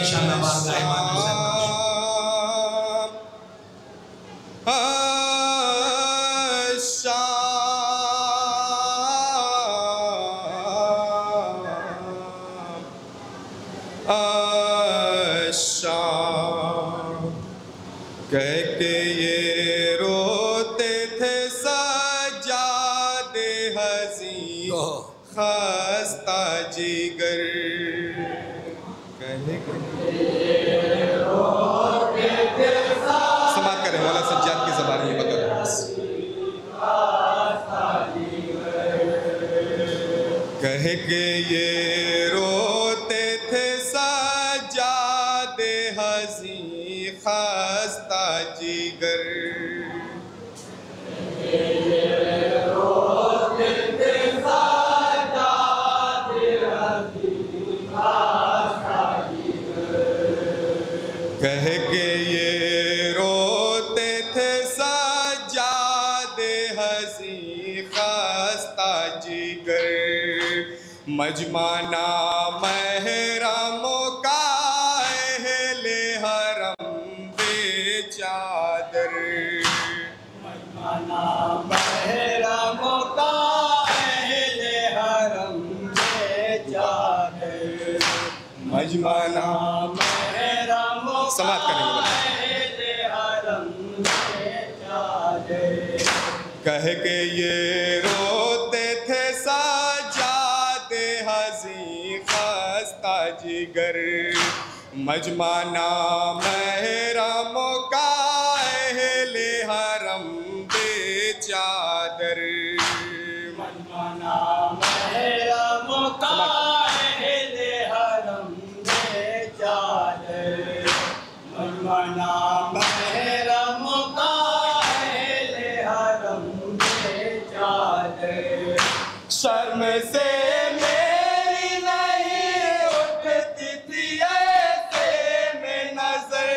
इंशाअल्लाह बारगाह इमाम हुसैन कह के ये रोते थे सजादे हज़ीं खस्ता जिगर, कह के समात करें मौला सज्जाद की ज़बान में बता रहे कह के ये रोते थे सजादे हज़ीं खस्ता जिगर, कह के ये रोते थे सजादे हज़ीं खस्ता जिगर, मजमाना महरमों का अहले हरम बेचादर, मजमाना महरमों का अहले हरम बेचादर, मजमाना समाप्त करेंगे कह के ये रोते थे सजादे हज़ीं खस्ता जिगर, मजमाना महरमों का अहले हरम बेचादर, मजमाना महरमों का अहले हरम बेचादर, मजमाना महरमों का अहले हरम बेचादर, शर्म से मेरी नहीं उठती थी ऐसे में नजर,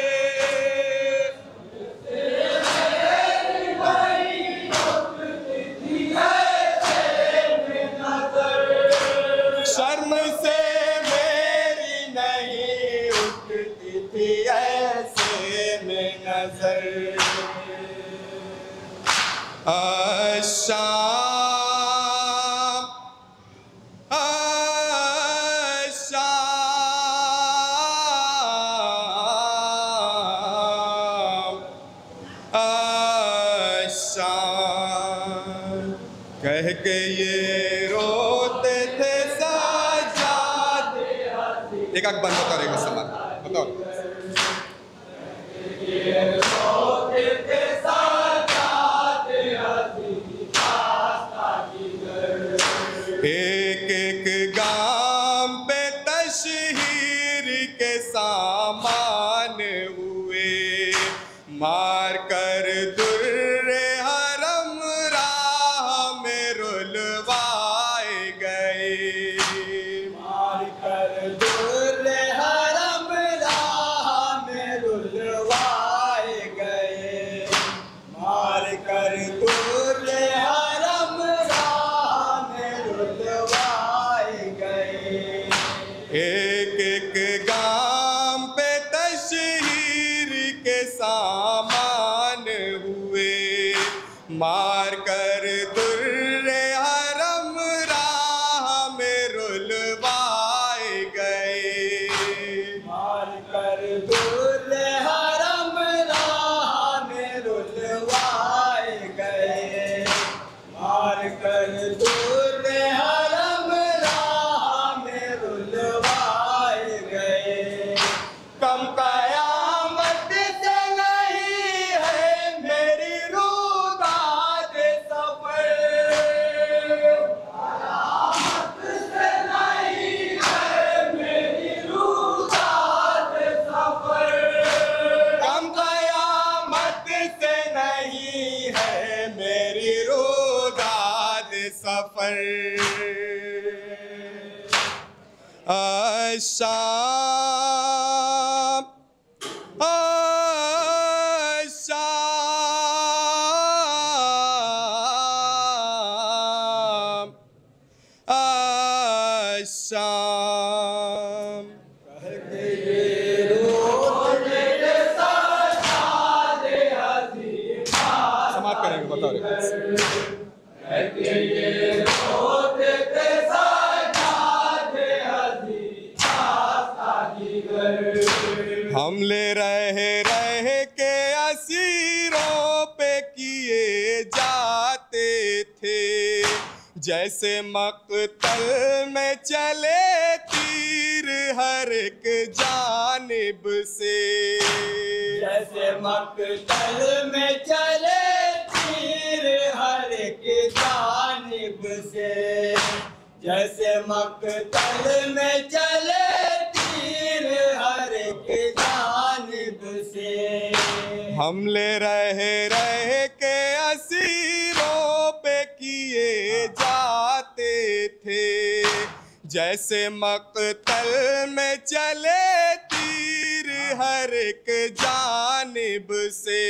शर्म से मेरी नहीं उठती थी ऐसे में नजर, आशाम आशाम आशाम कह के ये रोते थे सजादे, एक आग बंद होता रहेगा सवाल बताओ, एक एक गाम पे तशहीर के सामान हुए, मार कर दुर्रे हरम राह में रुलवाए गए, मार कर दुर्रे हरम राह में रुलवाए गए, मार कर दुर्रे हरम राह में रुलवाए गए, एक एक गाम पे तशहीर के सामान हुए, मार कर दुर्रे हरम राह में रुलवाए गए, मार कर दुर्रे हरम राह में रुलवाए गए, मार कर दुर्रे हरम राह में रुलवाए गए, कम कयामत से नहीं है मेरी रुदाद सफर, कयामत से नहीं है मेरी रुदाद सफर, कम कयामत से नहीं है मेरी रुदाद सफर, आशाम आशाम आशाम कह के ये हम ले रह के असीरों पे किए जाते थे, जैसे मक्तल में चले तीर हर एक जानिब से। जैसे मक्तल में चले तीर हर एक जानिब से, जैसे मक्तल में चले तीर हर एक जानिब से। हम ले रह के असीरों पे किए जाते थे, जैसे मक्तल में चले तीर हर एक जानिब से।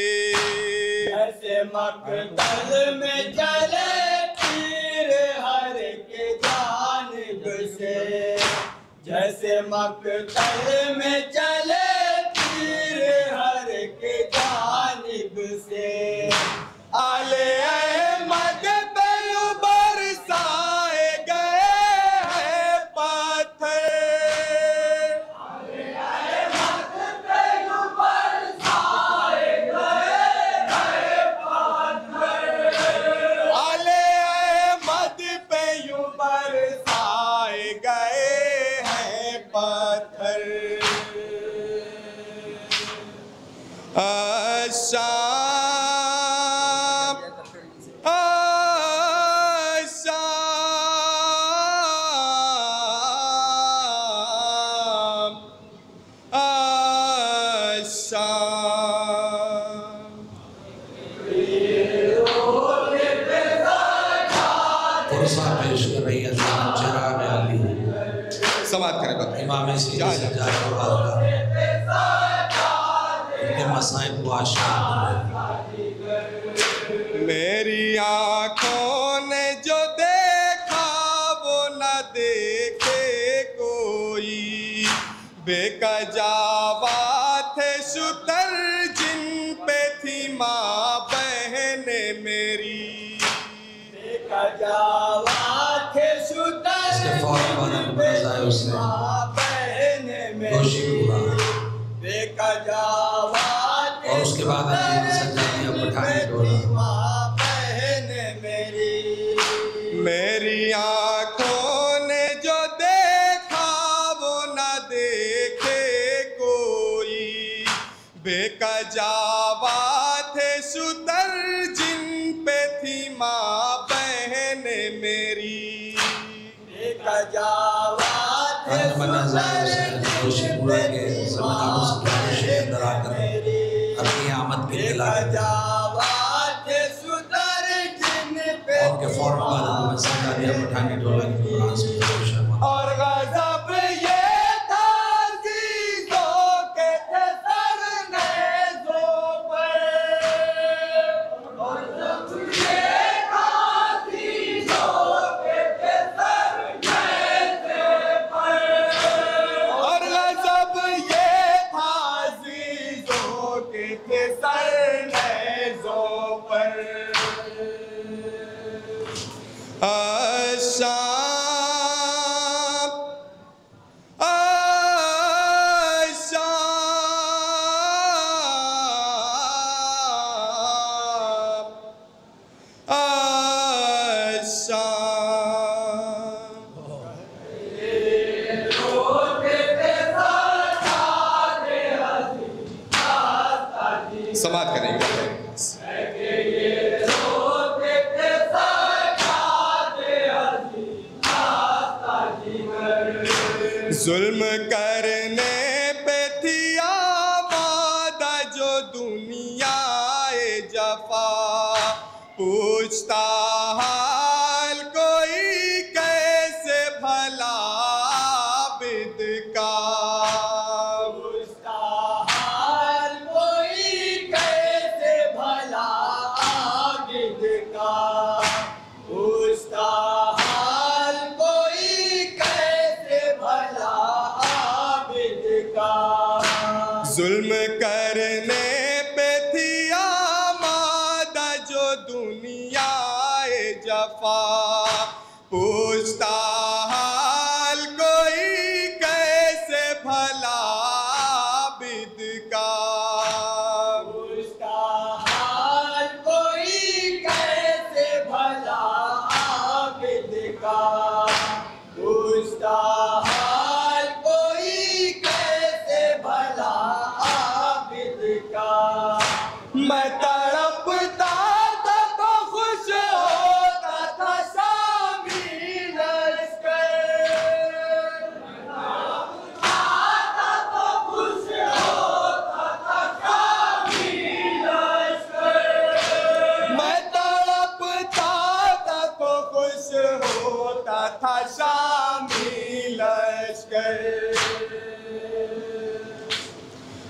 जैसे मक्तल में चले तीर हर एक जानिब से, जैसे मक्तल में चले तीर हर एक जानिब से। आले अहमद पे बरसाए गए हैं पत्थर, आले अहमद पे बरसाए गए हैं पत्थर, आले अहमद पे बरसाए गए हैं पत्थर। पेश कर रही है चिराग अली समाप्त करें बात। इमाम सीरी सज्जाद के मसाइब को आशिक। मेरी आँखों ने जो देखा वो न देखे कोई, बेकजावा थे शुतर जिन पे थी माँ बहने मेरी। बेकजावा थे शुतर इसके फौरन बाद नजाए उसने बहने दोषी पूरा, बेकजावा और उसके बाद सज्जादिया पठानी डोला। मेरी आँखों ने जो देखा वो न देखे कोई, बेकजावा थे शुतर जिन पे थी माँ बहने मेरी। बेकजावा थे दोषी पूरा के ज़मीनारों से बारिश के अंदर आकर अपनी आमद के दिला के फौरन बाद सज्जादिया पठानी डोला की फ्रांस में। और गज़ब ये था अज़ीज़ों के थे सरनेज़ों पर, और गज़ब ये था अज़ीज़ों के थे सरनेज़ों पर, और गज़ब ये था अज़ीज़ों के थे सरनेज़ों पर। समाप्त करेंगे। जुल्म करने पे थी आबादा जो दुनियाए जफा, पूछता हाल कोई कैसे भला बिद का, पूछता हाल कोई कैसे भला बिद का, पूछता हाल कोई कैसे भला बिद का। जुल्म करने पे थी आमादा जो दुनिया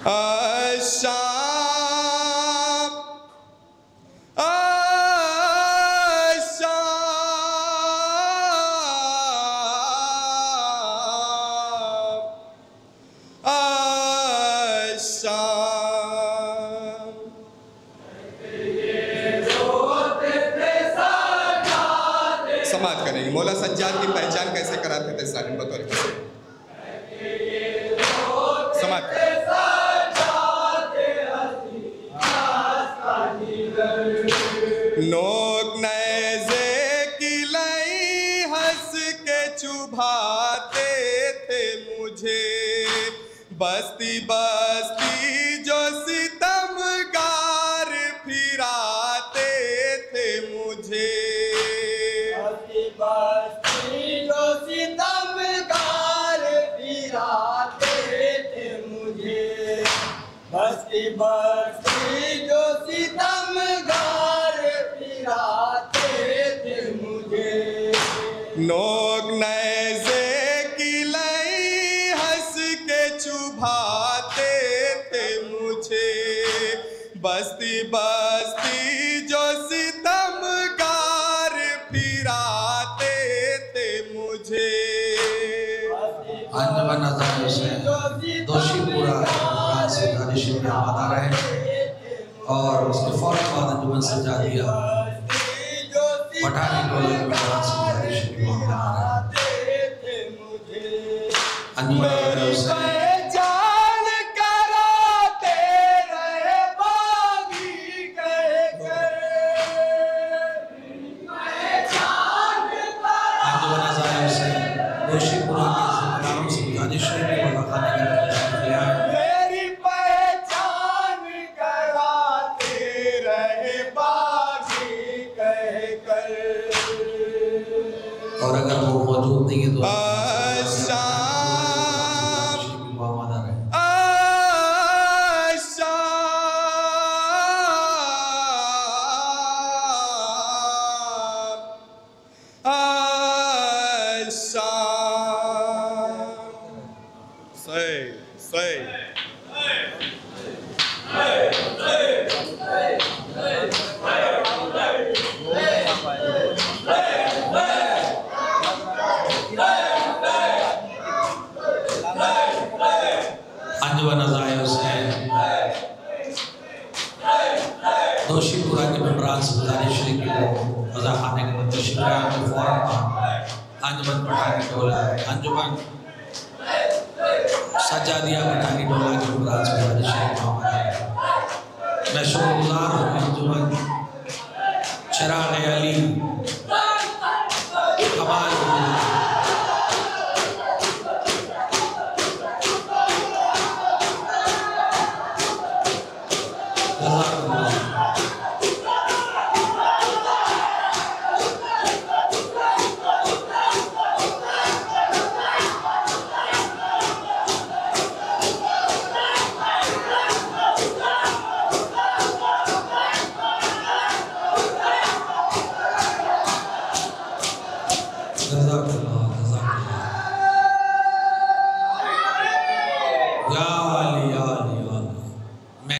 आशाम समाप्त करेंगे। मौला सज्जाद की पहचान कैसे कराते थे सालिम बतौर समाप्त नोक नैज़े की लई हंस के चुभाते थे मुझे, बस्ती बस्ती जो सितमगार फिराते थे मुझे, बस्ती बस्ती जो सितमगार फिराते थे मुझे, बस्ती बस्ती जो सितमगार फिराते थे मुझे। नोक नैज़े की लई हंस के चुभाते थे मुझे, बस्ती बस्ती जो सितमगार फिराते थे मुझे। अंजमन नज़ारे से दोषीपुरा से गाजीपुर में आबाद आ रहे हैं और उसके फौरन बाद अंजुमन सज्जादिया पठानी टोले में गाजीपुर में आबाद आ रहे हैं। अंजुमन नज़ारे से दोषीपुरा के ज़िम्मेदारों से गाजीपुर में वज़ाखाने का तशरीफ़ लिया है। मेरी पहचान कराते रहे बागी कहकर, और अगर वो मौजूद नहीं है तो अंजुमन नज़ारे से दोषीपुरा के मेंबरान से गुजारिश है कि वो वज़ाखाने के अंदर तशरीफ़ लाएं और फौरन अंजुमन पठानी टोला अंजुमन सज्जादिया पठानी टोला के मेंबरान से गुजारिश है कि मैं शुक्रगुज़ार हूँ अंजुमन